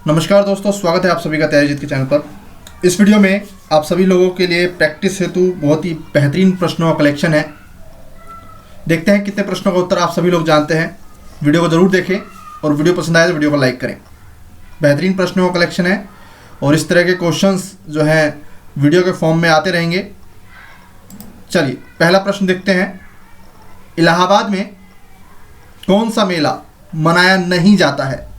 नमस्कार दोस्तों, स्वागत है आप सभी का तैयारी जीत के चैनल पर। इस वीडियो में आप सभी लोगों के लिए प्रैक्टिस हेतु बहुत ही बेहतरीन प्रश्नों का कलेक्शन है। देखते हैं कितने प्रश्नों का उत्तर आप सभी लोग जानते हैं। वीडियो को ज़रूर देखें और वीडियो पसंद आए तो वीडियो को लाइक करें। बेहतरीन प्रश्नों का कलेक्शन है और इस तरह के क्वेश्चंस जो हैं वीडियो के फॉर्म में आते रहेंगे। चलिए पहला प्रश्न देखते हैं। इलाहाबाद में कौन सा मेला मनाया नहीं जाता है?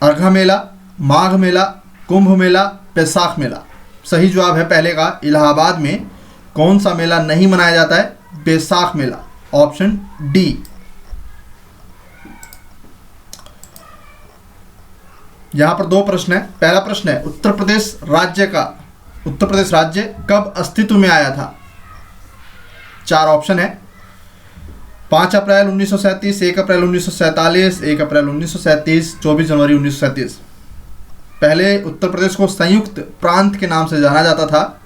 अर्घा मेला, माघ मेला, कुंभ मेला, बैसाख मेला। सही जवाब है पहले का, इलाहाबाद में कौन सा मेला नहीं मनाया जाता है? बैसाख मेला, ऑप्शन डी। यहां पर दो प्रश्न है। पहला प्रश्न है उत्तर प्रदेश राज्य कब अस्तित्व में आया था? चार ऑप्शन है। 5 अप्रैल 1937, 1 अप्रैल 1947, 1 अप्रैल 1937, 24 जनवरी 1937। पहले उत्तर प्रदेश को संयुक्त प्रांत के नाम से जाना जाता था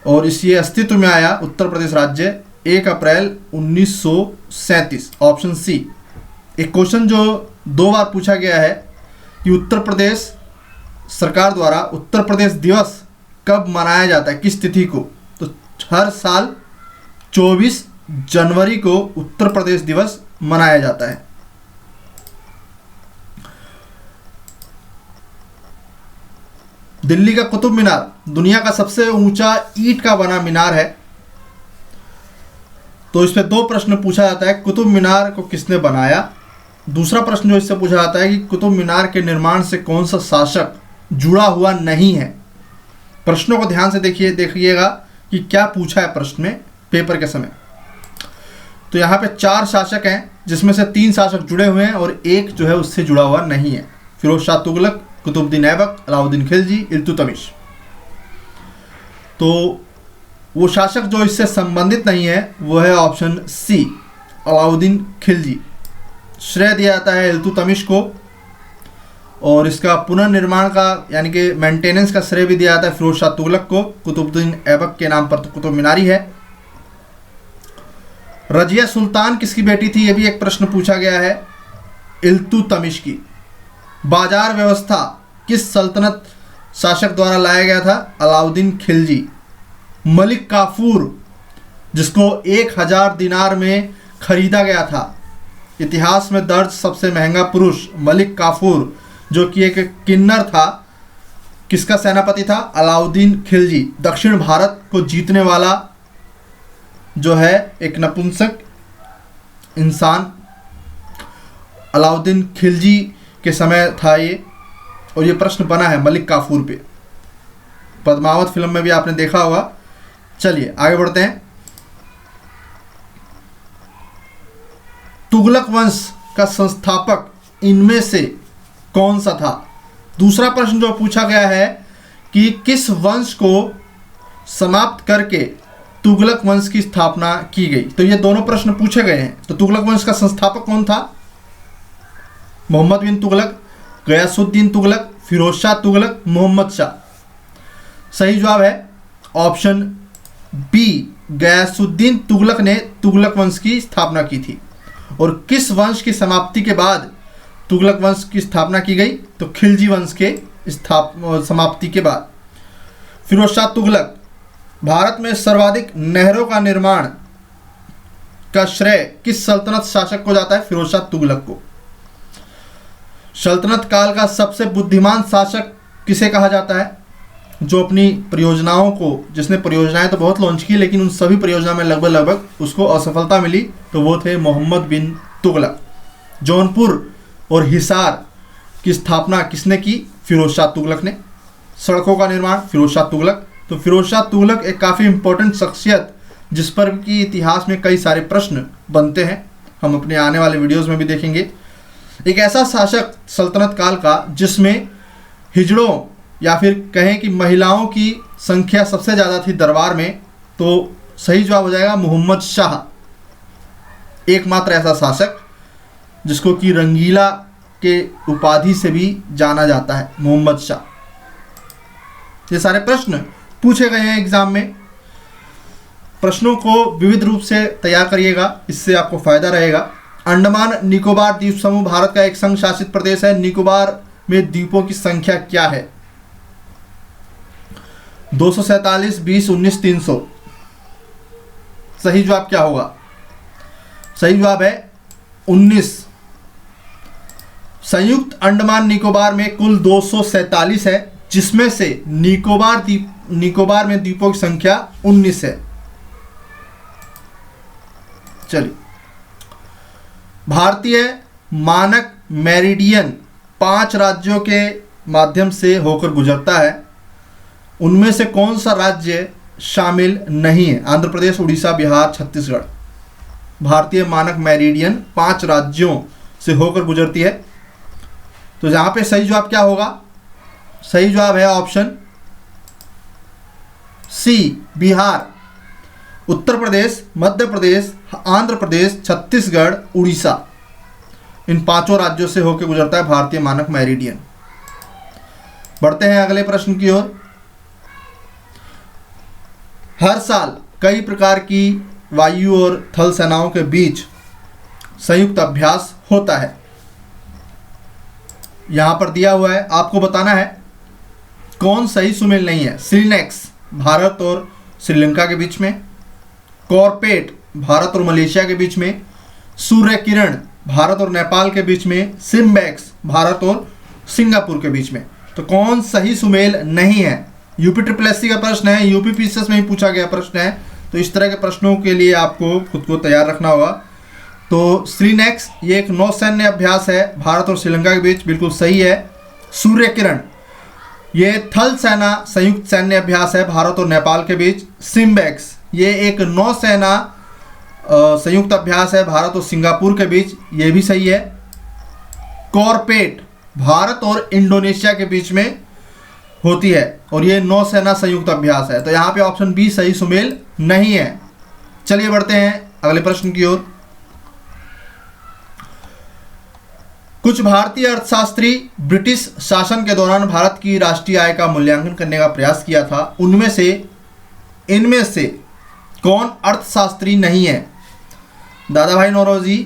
और इसी अस्तित्व में आया उत्तर प्रदेश राज्य 1 अप्रैल 1937, ऑप्शन सी। एक क्वेश्चन जो 2 बार पूछा गया है कि उत्तर प्रदेश सरकार द्वारा उत्तर प्रदेश दिवस कब मनाया जाता है, किस तिथि को? तो हर साल 24 जनवरी को उत्तर प्रदेश दिवस मनाया जाता है। दिल्ली का कुतुब मीनार दुनिया का सबसे ऊंचा ईंट का बना मीनार है। तो इस पे 2 प्रश्न पूछा जाता है। कुतुब मीनार को किसने बनाया? दूसरा प्रश्न जो इससे पूछा जाता है कि कुतुब मीनार के निर्माण से कौन सा शासक जुड़ा हुआ नहीं है। प्रश्नों को ध्यान से देखिएगा कि क्या पूछा है प्रश्न में पेपर के समय। तो यहाँ पे 4 शासक हैं जिसमें से 3 शासक जुड़े हुए हैं और एक जो है उससे जुड़ा हुआ नहीं है। फिरोज शाह तुगलक, कुतुबुद्दीन ऐबक, अलाउद्दीन खिलजी, इल्तुतमिश। तो वो शासक जो इससे संबंधित नहीं है वो है ऑप्शन सी, अलाउद्दीन खिलजी। श्रेय दिया जाता है इल्तुतमिश को और इसका पुनर्निर्माण का यानी कि मेंटेनेंस का श्रेय भी दिया जाता है फिरोज शाह तुगलक को। कुतुबुद्दीन ऐबक के नाम पर तो कुतुब मीनार ही है। रजिया सुल्तान किसकी बेटी थी? ये भी एक प्रश्न पूछा गया है, इल्तुतमिश की। बाजार व्यवस्था किस सल्तनत शासक द्वारा लाया गया था? अलाउद्दीन खिलजी। मलिक काफूर जिसको 1000 दिनार में खरीदा गया था, इतिहास में दर्ज सबसे महंगा पुरुष मलिक काफूर जो कि एक किन्नर था, किसका सेनापति था? अलाउद्दीन खिलजी। दक्षिण भारत को जीतने वाला जो है एक नपुंसक इंसान अलाउद्दीन खिलजी के समय था ये। और ये प्रश्न बना है मलिक काफूर पे। पद्मावत फिल्म में भी आपने देखा होगा। चलिए आगे बढ़ते हैं। तुगलक वंश का संस्थापक इनमें से कौन सा था? दूसरा प्रश्न जो पूछा गया है कि किस वंश को समाप्त करके तुगलक वंश की स्थापना की गई। तो ये दोनों प्रश्न पूछे गए हैं। तो तुगलक वंश का संस्थापक कौन था? मोहम्मद बिन तुगलक, गयासुद्दीन तुगलक, फिरोज शाह तुगलक, मोहम्मद शाह। सही जवाब है ऑप्शन बी, गयासुद्दीन तुगलक ने तुगलक वंश की स्थापना की थी। और किस वंश की समाप्ति के बाद तुगलक वंश की स्थापना की गई? तो खिलजी वंश के समाप्ति के बाद। फिरोज शाह तुगलक। भारत में सर्वाधिक नहरों का निर्माण का श्रेय किस सल्तनत शासक को जाता है? फिरोज शाह तुगलक को। सल्तनत काल का सबसे बुद्धिमान शासक किसे कहा जाता है? जो अपनी परियोजनाओं को, जिसने परियोजनाएं तो बहुत लॉन्च की लेकिन उन सभी परियोजना में लगभग उसको असफलता मिली, तो वो थे मोहम्मद बिन तुगलक। जौनपुर और हिसार की स्थापना किसने की? फिरोज शाह तुगलक ने। सड़कों का निर्माण फिरोज शाह तुगलक। तो फिरोज शाह तुगलक एक काफ़ी इंपॉर्टेंट शख्सियत जिस पर कि इतिहास में कई सारे प्रश्न बनते हैं, हम अपने आने वाले वीडियोस में भी देखेंगे। एक ऐसा शासक सल्तनत काल का जिसमें हिजड़ों या फिर कहें कि महिलाओं की संख्या सबसे ज़्यादा थी दरबार में, तो सही जवाब हो जाएगा मोहम्मद शाह। एकमात्र ऐसा शासक जिसको कि रंगीला के उपाधि से भी जाना जाता है, मोहम्मद शाह। ये सारे प्रश्न पूछे गए हैं एग्जाम में। प्रश्नों को विविध रूप से तैयार करिएगा, इससे आपको फ़ायदा रहेगा। अंडमान निकोबार द्वीप समूह भारत का एक संघ शासित प्रदेश है। निकोबार में द्वीपों की संख्या क्या है? 247, 20, 19, 300। सही जवाब क्या होगा? सही जवाब है 19। संयुक्त अंडमान निकोबार में कुल 247 है, जिसमें से निकोबार में द्वीपों की संख्या 19 है। चलिए, भारतीय मानक मेरिडियन 5 राज्यों के माध्यम से होकर गुजरता है। उनमें से कौन सा राज्य शामिल नहीं है? आंध्र प्रदेश, उड़ीसा, बिहार, छत्तीसगढ़। भारतीय मानक मेरिडियन 5 राज्यों से होकर गुजरती है। तो यहां पे सही जवाब क्या होगा? सही जवाब है ऑप्शन सी, बिहार, उत्तर प्रदेश, मध्य प्रदेश, आंध्र प्रदेश, छत्तीसगढ़, उड़ीसा। इन 5 राज्यों से होकर गुजरता है भारतीय मानक मेरिडियन। बढ़ते हैं अगले प्रश्न की ओर। हर साल कई प्रकार की वायु और थल सेनाओं के बीच संयुक्त अभ्यास होता है। यहां पर दिया हुआ है, आपको बताना है कौन सही सुमेल नहीं है। श्रीनेक्स भारत और श्रीलंका के बीच में, कॉर्पेट भारत और मलेशिया के बीच में, सूर्य किरण भारत और नेपाल के बीच में, सिम्बैक्स भारत और सिंगापुर के बीच में। तो कौन सही सुमेल नहीं है? यूपी SSS का प्रश्न है, यूपी PCS में ही पूछा गया प्रश्न है। तो इस तरह के प्रश्नों के लिए आपको खुद को तैयार रखना होगा। तो श्रीनेक्स ये एक नौसैन्य अभ्यास है भारत और श्रीलंका के बीच, बिल्कुल सही है। सूर्य किरण ये थल सेना संयुक्त सैन्य अभ्यास है भारत और नेपाल के बीच। सिम्बैक्स ये एक नौसेना संयुक्त अभ्यास है भारत और सिंगापुर के बीच, ये भी सही है। कॉर्पेट भारत और इंडोनेशिया के बीच में होती है और ये नौसेना संयुक्त अभ्यास है। तो यहाँ पे ऑप्शन बी सही सुमेल नहीं है। चलिए बढ़ते हैं अगले प्रश्न की ओर। कुछ भारतीय अर्थशास्त्री ब्रिटिश शासन के दौरान भारत की राष्ट्रीय आय का मूल्यांकन करने का प्रयास किया था। इनमें से कौन अर्थशास्त्री नहीं है? दादा भाई नौरोजी,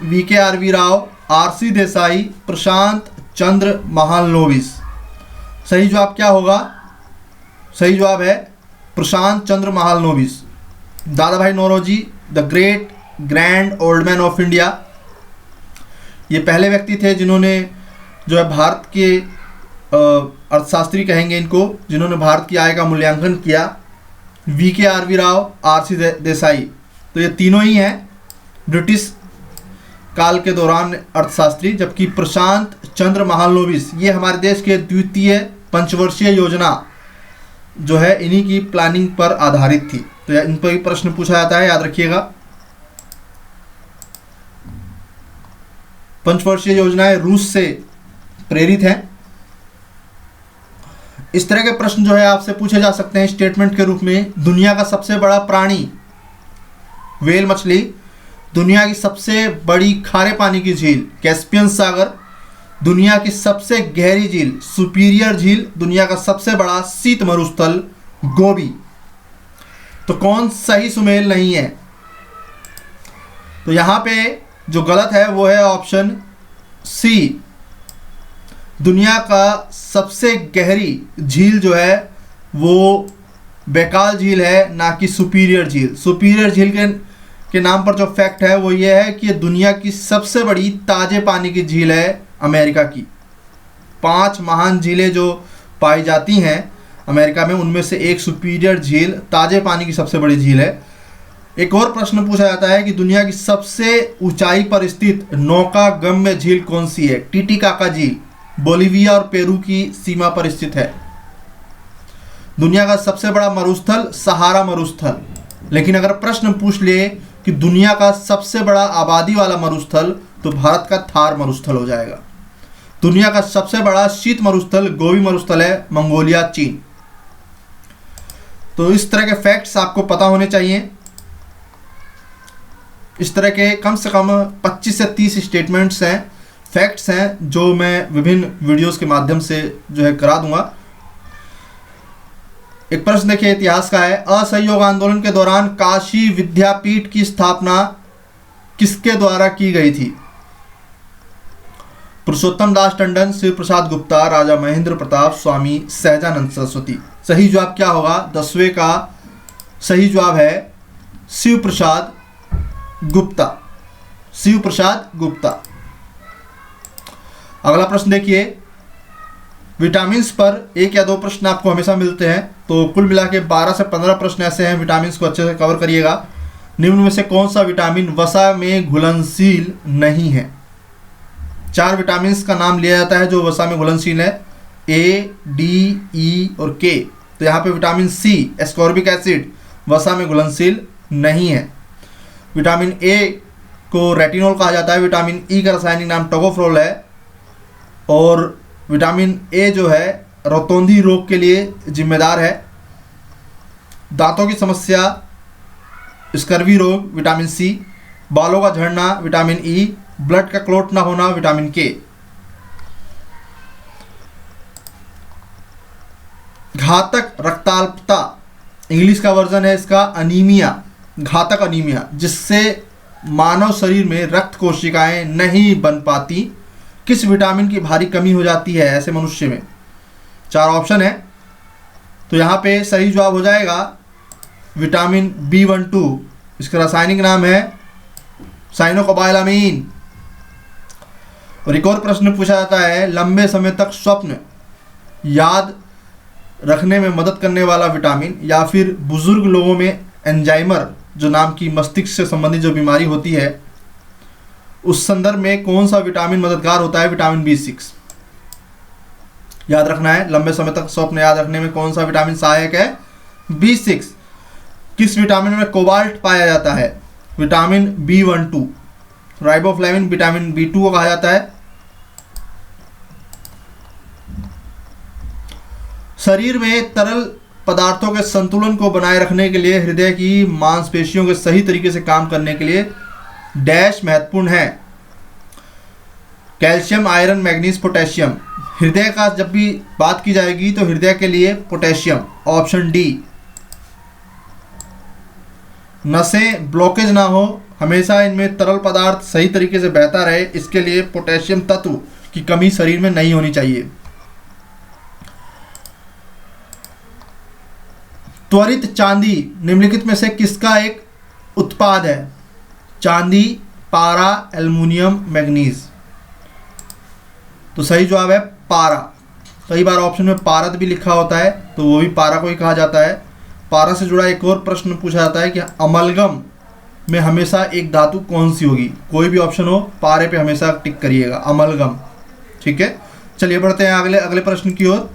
VKRV राव, RC देसाई, प्रशांत चंद्र महालनोबिस। सही जवाब क्या होगा? सही जवाब है प्रशांत चंद्र Mahalanobis. Dadabhai Naoroji the great grand old man of India, ये पहले व्यक्ति थे जिन्होंने जो है भारत के अर्थशास्त्री कहेंगे इनको, जिन्होंने भारत की आय का मूल्यांकन किया। VKRV राव, RC देसाई, तो ये तीनों ही हैं ब्रिटिश काल के दौरान अर्थशास्त्री। जबकि प्रशांत चंद्र महालनोबिस ये हमारे देश के द्वितीय पंचवर्षीय योजना जो है इन्हीं की प्लानिंग पर आधारित थी। तो इन पर भी प्रश्न पूछा जाता है, याद रखिएगा। पंचवर्षीय योजनाएं रूस से प्रेरित हैं। इस तरह के प्रश्न जो है आपसे पूछे जा सकते हैं स्टेटमेंट के रूप में। दुनिया का सबसे बड़ा प्राणी व्हेल मछली, दुनिया की सबसे बड़ी खारे पानी की झील कैस्पियन सागर, दुनिया की सबसे गहरी झील सुपीरियर झील, दुनिया का सबसे बड़ा शीत मरुस्थल गोबी। तो कौन सही सुमेल नहीं है? तो यहां पे जो गलत है वो है ऑप्शन सी। दुनिया का सबसे गहरी झील जो है वो बैकाल झील है, ना कि सुपीरियर झील। सुपीरियर झील के नाम पर जो फैक्ट है वो ये है कि दुनिया की सबसे बड़ी ताजे पानी की झील है अमेरिका की। 5 महान झीलें जो पाई जाती हैं अमेरिका में, उनमें से एक सुपीरियर झील ताजे पानी की सबसे बड़ी झील है। एक और प्रश्न पूछा जाता है कि दुनिया की सबसे ऊंचाई पर स्थित नौका गम्य झील कौन सी है? टीटीकाका झील बोलिविया और पेरू की सीमा पर स्थित है। दुनिया का सबसे बड़ा मरुस्थल सहारा मरुस्थल। लेकिन अगर प्रश्न पूछ ले कि दुनिया का सबसे बड़ा आबादी वाला मरुस्थल, तो भारत का थार मरुस्थल हो जाएगा। दुनिया का सबसे बड़ा शीत मरुस्थल गोबी मरुस्थल है, मंगोलिया, चीन। तो इस तरह के फैक्ट्स आपको पता होने चाहिए। इस तरह के कम से कम 25 से 30 स्टेटमेंट्स हैं, फैक्ट्स हैं, जो मैं विभिन्न वीडियोस के माध्यम से जो है करा दूंगा। एक प्रश्न देखिए, इतिहास का है। असहयोग आंदोलन के दौरान काशी विद्यापीठ की स्थापना किसके द्वारा की गई थी? पुरुषोत्तम दास टंडन, शिव प्रसाद गुप्ता, राजा महेंद्र प्रताप, स्वामी सहजानंद सरस्वती। सही जवाब क्या होगा? 10वें का सही जवाब है शिव प्रसाद गुप्ता। शिव प्रसाद गुप्ता। अगला प्रश्न देखिए, विटामिन्स पर 1 या 2 प्रश्न आपको हमेशा मिलते हैं, तो कुल मिला के 12 से 15 प्रश्न ऐसे हैं, विटामिन्स को अच्छे से कवर करिएगा। निम्न में से कौन सा विटामिन वसा में घुलनशील नहीं है? 4 विटामिन्स का नाम लिया जाता है जो वसा में घुलनशील है, ए, डी, ई और के। तो यहाँ पे विटामिन सी एस्कॉर्बिक एसिड वसा में घुलनशील नहीं है। विटामिन ए को रेटिनॉल कहा जाता है, विटामिन ई का रासायनिक नाम टोकोफेरोल है, और विटामिन ए जो है रतौंधी रोग के लिए जिम्मेदार है। दांतों की समस्या स्कर्वी रोग विटामिन सी, बालों का झड़ना विटामिन ई, ब्लड का क्लॉट ना होना विटामिन के। घातक रक्ताल्पता इंग्लिश का वर्जन है इसका अनीमिया, घातक अनीमिया, जिससे मानव शरीर में रक्त कोशिकाएं नहीं बन पाती। किस विटामिन की भारी कमी हो जाती है ऐसे मनुष्य में? 4 ऑप्शन है, तो यहाँ पे सही जवाब हो जाएगा विटामिन B12। इसका रासायनिक नाम है साइनोकोबाइलामीन। और एक और प्रश्न पूछा जाता है, लंबे समय तक स्वप्न याद रखने में मदद करने वाला विटामिन, या फिर बुजुर्ग लोगों में एंजाइमर जो नाम की मस्तिष्क से संबंधित जो बीमारी होती है उस संदर्भ में कौन सा विटामिन मददगार होता है? विटामिन B6 याद रखना है। लंबे समय तक स्वप्न याद रखने में कौन सा विटामिन सहायक है? B6। किस विटामिन में कोबाल्ट पाया जाता है? Vitamin B12। Riboflavin vitamin B2 को कहा जाता है। शरीर में तरल पदार्थों के संतुलन को बनाए रखने के लिए हृदय की मांसपेशियों के सही तरीके से काम करने के लिए डैश महत्वपूर्ण है? Calcium, iron, manganese, potassium. हृदय का जब भी बात की जाएगी तो हृदय के लिए पोटेशियम, ऑप्शन डी। नसें ब्लॉकेज ना हो, हमेशा इनमें तरल पदार्थ सही तरीके से बहता रहे, इसके लिए पोटेशियम तत्व की कमी शरीर में नहीं होनी चाहिए। त्वरित चांदी निम्नलिखित में से किसका एक उत्पाद है? चांदी, पारा, एल्युमिनियम, मैग्नीज। तो सही जवाब है पारा। कई बार ऑप्शन में पारद भी लिखा होता है, तो वो भी पारा को ही कहा जाता है। पारा से जुड़ा एक और प्रश्न पूछा जाता है कि अमलगम में हमेशा एक धातु कौन सी होगी? कोई भी ऑप्शन हो, पारे पे हमेशा टिक करिएगा, अमलगम। ठीक है, चलिए बढ़ते हैं अगले प्रश्न की ओर।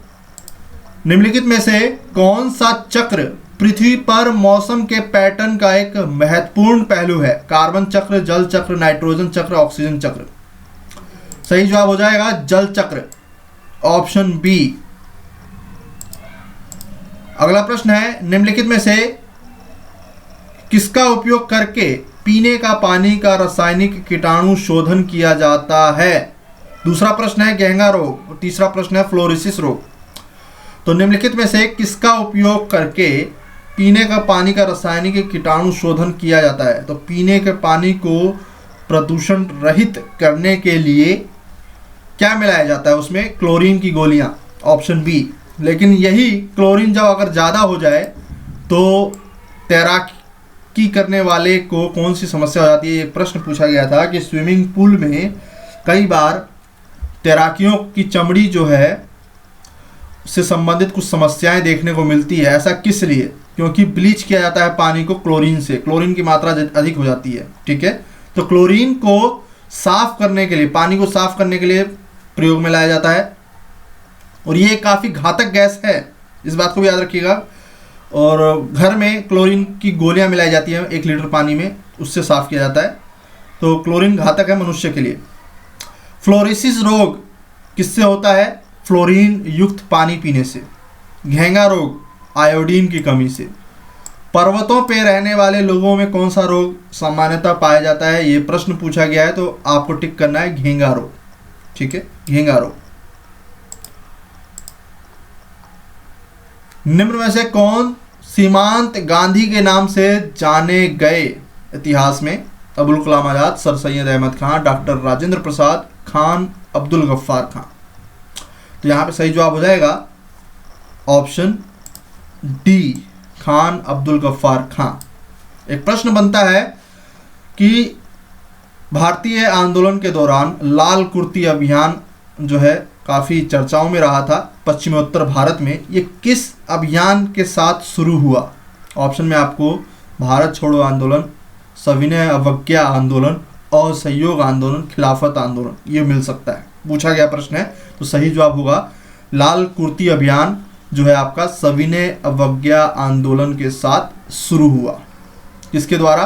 निम्नलिखित में से कौन सा चक्र पृथ्वी पर मौसम के पैटर्न का एक महत्वपूर्ण पहलू है? कार्बन चक्र, जल चक्र, नाइट्रोजन चक्र, ऑक्सीजन चक्र। सही जवाब हो जाएगा जल चक्र, ऑप्शन बी। अगला प्रश्न है, निम्नलिखित में से किसका उपयोग करके पीने का पानी का रासायनिक कीटाणु शोधन किया जाता है? दूसरा प्रश्न है गेंगा रोग, और तीसरा प्रश्न है फ्लोरोसिस रोग। तो निम्नलिखित में से किसका उपयोग करके पीने का पानी का रासायनिक कीटाणु शोधन किया जाता है? तो पीने के पानी को प्रदूषण रहित करने के लिए क्या मिलाया जाता है? उसमें क्लोरीन की गोलियां, ऑप्शन बी। लेकिन यही क्लोरीन जब अगर ज़्यादा हो जाए तो तैराकी करने वाले को कौन सी समस्या हो जाती है? ये प्रश्न पूछा गया था कि स्विमिंग पूल में कई बार तैराकियों की चमड़ी जो है से संबंधित कुछ समस्याएं देखने को मिलती है। ऐसा किस लिए? क्योंकि ब्लीच किया जाता है पानी को क्लोरीन से, क्लोरीन की मात्रा अधिक हो जाती है। ठीक है, तो क्लोरीन को साफ करने के लिए, पानी को साफ करने के लिए प्रयोग में लाया जाता है, और ये काफ़ी घातक गैस है, इस बात को भी याद रखिएगा। और घर में क्लोरीन की गोलियां मिलाई जाती हैं 1 लीटर पानी में, उससे साफ किया जाता है। तो क्लोरीन घातक है मनुष्य के लिए। फ्लोरोसिस रोग किससे होता है? फ्लोरीन युक्त पानी पीने से। घेंगा रोग आयोडीन की कमी से। पर्वतों पर रहने वाले लोगों में कौन सा रोग सामान्यतः पाया जाता है? ये प्रश्न पूछा गया है, तो आपको टिक करना है घेंगा रोग। ठीक है, घेंगा रोग। निम्न में से कौन सीमांत गांधी के नाम से जाने गए इतिहास में? Abul Kalam Azad, sir Syed Ahmad Khan, doctor Rajendra Prasad, Khan Abdul Gaffar Khan. तो यहाँ पे सही जवाब हो जाएगा ऑप्शन डी, खान अब्दुल गफ्फार खान। एक प्रश्न बनता है कि भारतीय आंदोलन के दौरान लाल कुर्ती अभियान जो है काफ़ी चर्चाओं में रहा था पश्चिमोत्तर भारत में, ये किस अभियान के साथ शुरू हुआ? ऑप्शन में आपको भारत छोड़ो आंदोलन, सविनय अवज्ञा आंदोलन, असहयोग आंदोलन, खिलाफत आंदोलन, ये मिल सकता है, पूछा गया प्रश्न है। तो सही जवाब होगा लाल कुर्ती अभियान जो है आपका सविनय अवज्ञा आंदोलन के साथ शुरू हुआ। किसके द्वारा?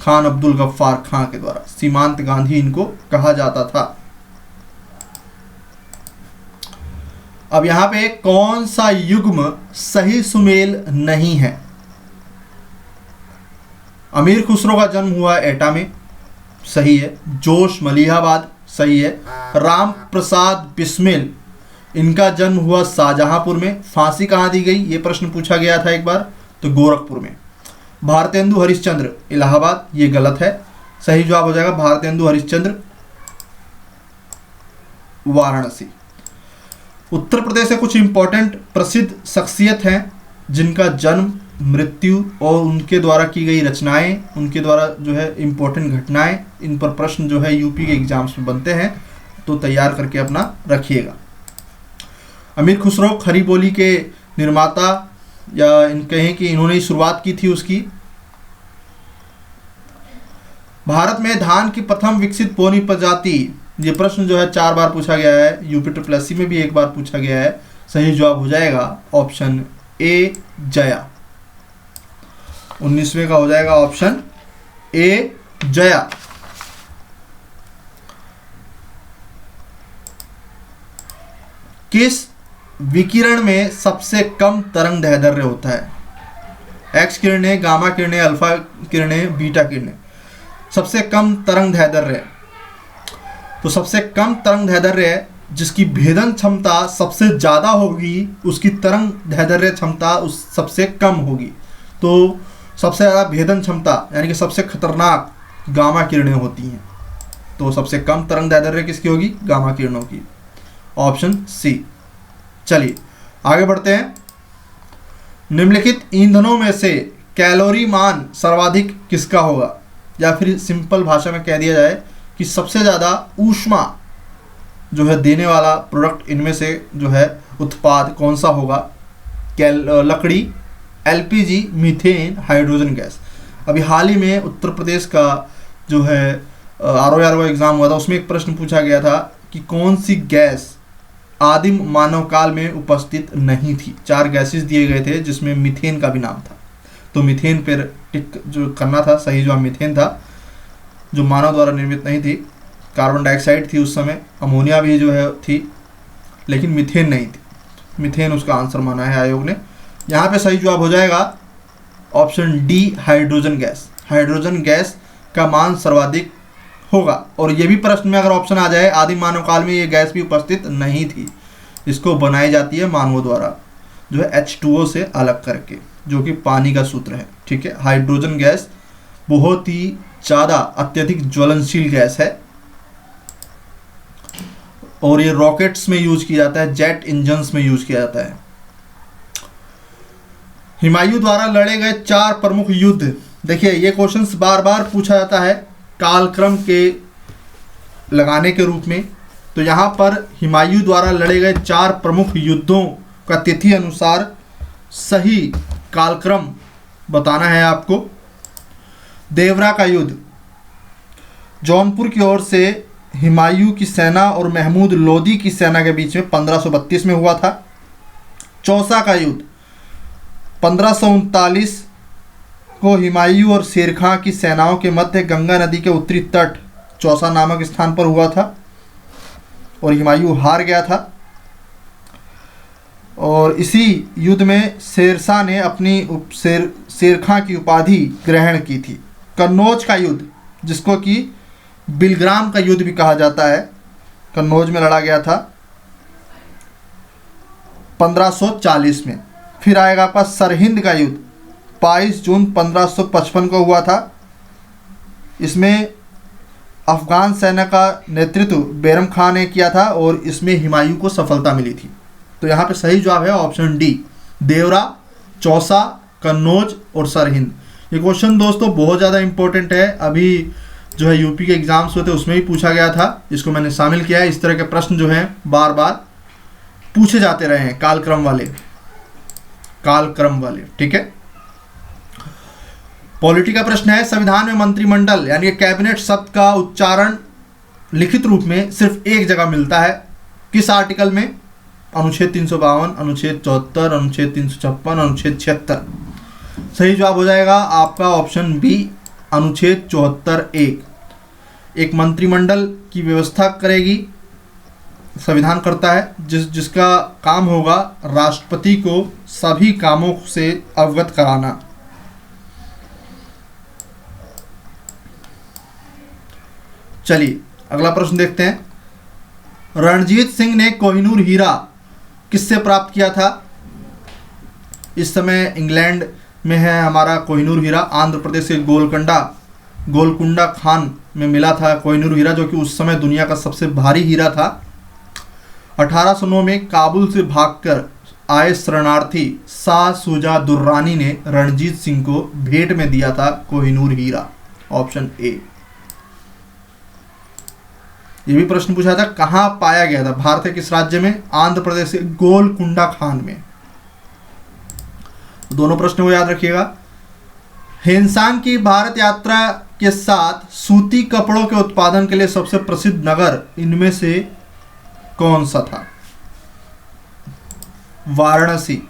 खान अब्दुल गफ्फार खान के द्वारा। सीमांत गांधी इनको कहा जाता था। अब यहां पे कौन सा युग्म सही सुमेल नहीं है? अमीर खुसरो का जन्म हुआ एटा में, सही है। जोश मलिहाबाद, सही है। राम प्रसाद बिस्मिल, इनका जन्म हुआ शाहजहांपुर में। फांसी कहाँ दी गई, ये प्रश्न पूछा गया था एक बार, तो गोरखपुर में। भारतेंदु हरिश्चंद्र, इलाहाबाद, ये गलत है। सही जवाब हो जाएगा भारतेंदु हरिश्चंद्र, वाराणसी। उत्तर प्रदेश से कुछ इंपॉर्टेंट प्रसिद्ध शख्सियत हैं जिनका जन्म, मृत्यु और उनके द्वारा की गई रचनाएं, उनके द्वारा जो है इंपॉर्टेंट घटनाएं, इन पर प्रश्न जो है यूपी के एग्जाम्स में बनते हैं, तो तैयार करके अपना रखिएगा। अमीर खुसरो खरी बोली के निर्माता, या इन कहें कि इन्होंने ही शुरुआत की थी उसकी। भारत में धान की प्रथम विकसित पौनी प्रजाति, ये प्रश्न जो है 4 बार पूछा गया है, यूपी ट्रिपल में भी 1 बार पूछा गया है। सही जवाब हो जाएगा ऑप्शन ए, जया। 19वें का हो जाएगा ऑप्शन ए, जया। किस विकिरण में सबसे कम तरंग दैर्ध्य होता है? एक्स किरणें, गामा किरणें, अल्फा किरणें, बीटा किरणें। सबसे कम तरंग दैर्ध्य, तो सबसे कम तरंग दैर्ध्य जिसकी भेदन क्षमता सबसे ज़्यादा होगी, उसकी तरंग दैर्ध्य क्षमता उस सबसे कम होगी। तो सबसे ज़्यादा भेदन क्षमता यानी कि सबसे खतरनाक गामा किरणें होती हैं। तो सबसे कम तरंग दैर्ध्य किसकी होगी? गामा किरणों की। Option C. चलिए आगे बढ़ते हैं। निम्नलिखित ईंधनों में से कैलोरी मान सर्वाधिक किसका होगा? या फिर सिंपल भाषा में कह दिया जाए कि सबसे ज़्यादा ऊष्मा जो है देने वाला प्रोडक्ट इनमें से जो है उत्पाद कौन सा होगा? लकड़ी, एलपीजी, मीथेन, हाइड्रोजन गैस। अभी हाल ही में उत्तर प्रदेश का जो है आरओ एग्ज़ाम हुआ था, उसमें एक प्रश्न पूछा गया था कि कौन सी गैस आदिम मानव काल में उपस्थित नहीं थी। 4 गैसेस दिए गए थे जिसमें मीथेन का भी नाम था। तो मीथेन पर टिक जो करना था, सही जवाब मीथेन था, जो मानव द्वारा निर्मित नहीं थी। कार्बन डाइऑक्साइड थी उस समय, अमोनिया भी जो है थी, लेकिन मीथेन नहीं थी। मीथेन उसका आंसर माना है आयोग ने। यहाँ पे सही जवाब हो जाएगा option D, hydrogen gas. Hydrogen gas का मान सर्वाधिक होगा। और ये भी प्रश्न में अगर ऑप्शन आ जाए आदिम मानव काल में ये गैस भी उपस्थित नहीं थी, इसको बनाई जाती है मानवों द्वारा जो है H2O से अलग करके, जो कि पानी का सूत्र है। ठीक है, हाइड्रोजन गैस बहुत ही ज़्यादा अत्यधिक ज्वलनशील गैस है और ये रॉकेट्स में यूज किया जाता है, जेट इंजन्स में यूज किया जाता है। हुमायूं द्वारा लड़े गए 4 प्रमुख युद्ध, देखिए ये क्वेश्चंस बार बार पूछा जाता है कालक्रम के लगाने के रूप में। तो यहाँ पर हुमायूं द्वारा लड़े गए 4 प्रमुख युद्धों का तिथि अनुसार सही कालक्रम बताना है आपको। देवरा का युद्ध जौनपुर की ओर से हुमायूं की सेना और महमूद लोदी की सेना के बीच में 1532 में हुआ था। चौसा का युद्ध 1539 को हुमायूं और शेर खां की सेनाओं के मध्य गंगा नदी के उत्तरी तट चौसा नामक स्थान पर हुआ था और हुमायूं हार गया था। और इसी युद्ध में शेरशाह ने अपनी शेर खां की उपाधि ग्रहण की थी। कन्नौज का युद्ध, जिसको कि बिलग्राम का युद्ध भी कहा जाता है, कन्नौज में लड़ा गया था 1540 में। फिर आएगा आपका सरहिंद का युद्ध 22 जून 1555 को हुआ था। इसमें अफगान सेना का नेतृत्व बैरम खान ने किया था और इसमें हुमायूं को सफलता मिली थी। तो यहाँ पे सही जवाब है ऑप्शन डी, देवरा, चौसा, कन्नौज और सरहिंद। ये क्वेश्चन दोस्तों बहुत ज़्यादा इंपॉर्टेंट है, अभी जो है यूपी के एग्जाम्स हुए थे उसमें भी पूछा गया था, इसको मैंने शामिल किया है। इस तरह के प्रश्न जो हैं बार बार पूछे जाते रहे हैं, कालक्रम वाले, ठीक है। पॉलिटी का प्रश्न है, संविधान में मंत्रिमंडल यानी कैबिनेट शब्द का उच्चारण लिखित रूप में सिर्फ एक जगह मिलता है, किस आर्टिकल में? अनुच्छेद 352, अनुच्छेद 74, अनुच्छेद 356, अनुच्छेद 76। सही जवाब हो जाएगा आपका ऑप्शन बी, अनुच्छेद 74(1). एक मंत्रिमंडल की व्यवस्था करेगी, संविधान करता है, जिसका काम होगा राष्ट्रपति को सभी कामों से अवगत कराना। चलिए अगला प्रश्न देखते हैं। रणजीत सिंह ने कोहिनूर हीरा किससे प्राप्त किया था? इस समय इंग्लैंड में है हमारा कोहिनूर हीरा, आंध्र प्रदेश के गोलकुंडा खान में मिला था कोहिनूर हीरा, जो कि उस समय दुनिया का सबसे भारी हीरा था। 1809 में काबुल से भागकर आए शरणार्थी शाह शुजा दुर्रानी ने रणजीत सिंह को भेंट में दिया था कोहिनूर हीरा, ऑप्शन ए। ये भी प्रश्न पूछा था कहाँ पाया गया था, भारत के किस राज्य में? आंध्र प्रदेश के गोलकुंडा खान में। दोनों प्रश्न को याद रखिएगा। हेनसांग की भारत यात्रा के साथ सूती कपड़ों के उत्पादन के लिए सबसे प्रसिद्ध नगर इनमें से कौन सा था? वाराणसी,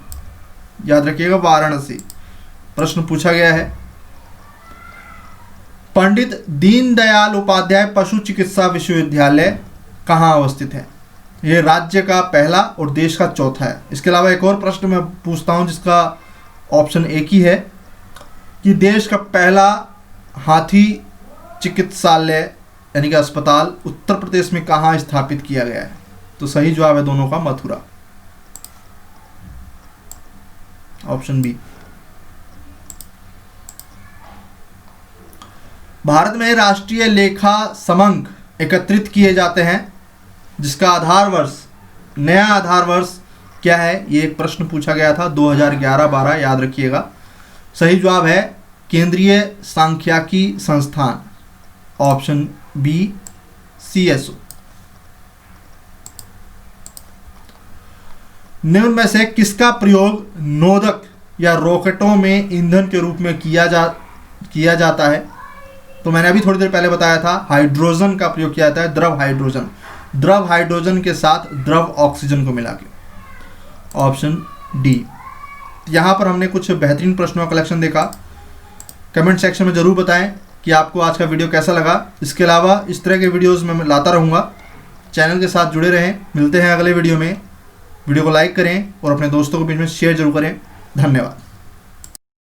याद रखिएगा वाराणसी। प्रश्न पूछा गया है। पंडित दीनदयाल उपाध्याय पशु चिकित्सा विश्वविद्यालय कहाँ अवस्थित है? ये राज्य का पहला और देश का चौथा है। इसके अलावा एक और प्रश्न मैं पूछता हूँ जिसका ऑप्शन एक ही है कि देश का पहला हाथी चिकित्सालय यानी कि अस्पताल उत्तर प्रदेश में कहाँ स्थापित किया गया है? तो सही जवाब है दोनों का मथुरा, ऑप्शन बी। भारत में राष्ट्रीय लेखा समंक एकत्रित किए जाते हैं जिसका नया आधार वर्ष क्या है? ये एक प्रश्न पूछा गया था 2011-12, याद रखिएगा। सही जवाब है केंद्रीय सांख्यिकी संस्थान, ऑप्शन बी, CSO। निम्न में से किसका प्रयोग नोदक या रॉकेटों में ईंधन के रूप में किया जाता है? तो मैंने अभी थोड़ी देर पहले बताया था हाइड्रोजन का प्रयोग किया जाता है, द्रव हाइड्रोजन के साथ द्रव ऑक्सीजन को मिला के, ऑप्शन डी। यहाँ पर हमने कुछ बेहतरीन प्रश्नों का कलेक्शन देखा। कमेंट सेक्शन में ज़रूर बताएं कि आपको आज का वीडियो कैसा लगा। इसके अलावा इस तरह के वीडियोस मैं लाता रहूँगा, चैनल के साथ जुड़े रहें। मिलते हैं अगले वीडियो में। वीडियो को लाइक करें और अपने दोस्तों के बीच में शेयर जरूर करें। धन्यवाद।